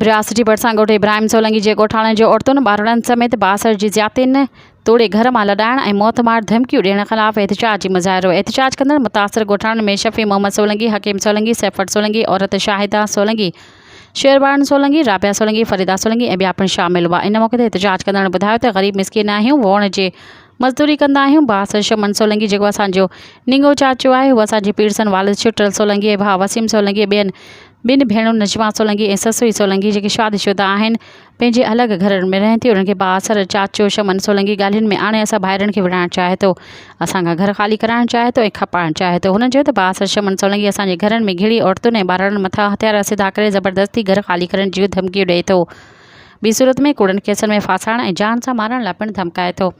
बिरासिटी भरिसां ॻोठ इब्राहिम सोलंकी जे ॻोठाणे जो औरतुनि ॿारड़नि समेत 62 जी ज़्यादतियुनि तोड़े घर मां लॾाइण ऐं मौतमार धमकियूं ॾियण ख़िलाफ़ एहतजाजी मुज़ाहिरो। एहतजाज कंदड़ मुतासिर ॻोठाणनि में शफ़ी मोहम्मद सोलंकी, हकीम सोलंकी, सैफट सोलंकी, औरत शाहिदा सोलंकी, शेरबान सोलंकी, राबिया सोलंकी, फरीदा सोलंकी ऐं ॿिया पिणु शामिल हुआ। इन मौक़े ते एहतजाज कंदड़ ॿुधायो त ग़रीब मिसकिन आहियूं, वोण जे मज़दूरी कंदा आहियूं। भाउ शमन सोलंकी जेको असांजो निंगो चाचो आहे, उहो असांजी पीरसन वालिद शुटल सोलंकी ऐं भाउ वसीम सोलंकी, ॿिनि भेणुनि नजमा सोलंकी ऐं ससुई सोलंकी जेके शादीशुदा आहिनि, पंहिंजे अलॻि घरनि में रहनि थी। उन्हनि खे बासर चाचो शमन सोलंकी ॻाल्हियुनि में आणे असां भाइरनि खे विढ़ाइणु चाहे थो, असांखां घर ख़ाली कराइणु चाहे थो ऐं खपाइणु चाहे थो। हुन चयो त बासर शमन सोलंकी असांजे घरनि में घिड़ी औरतुनि ऐं ॿारनि मथां हथियार सिधा करे ज़बरदस्ती घर ख़ाली करण जूं धमकियूं ॾिए थो। ॿी सूरत में कूड़नि केसनि में फासाइण ऐं जान सां मारण लाइ पिणु धमकाए थो।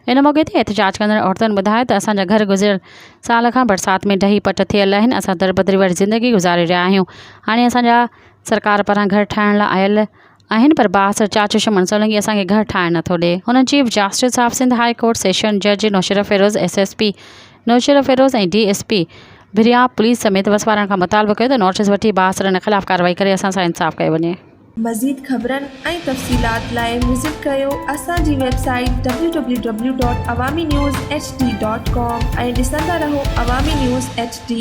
इन मौक़े ते एहतजाज कंदड़ औरतुनि ॿुधायो त असांजा घर गुज़िरियल साल खां बरसाति में ढही पट थियल आहिनि। असां दरबदरी वारी ज़िंदगी गुज़ारे रहिया आहियूं। हाणे असांजा सरकार पारां घर ठाहिण लाइ आयल आहिनि, पर बासर चाचो शमन सोलंकी असांखे घर ठाहिण नथो ॾिए। हुननि chief justice of Sindh high court session जज नौशरत फिरोज़, SSP नौशरत फिरोज़ ऐं DSP भिरिया पुलिस समेत वसवारनि खां मुतालबो कयो त नोटिस वठी बासरनि ख़िलाफ़ कार्रवाई करे असां सां इंसाफ़ कयो वञे। मज़ीद ख़बरनि ऐं तफ़सीलात लाइ विज़िट कयो असांजी वेबसाइट www.awamiNewsHD.com ऐं ॾिसंदा रहो अवामी न्यूज़ HD।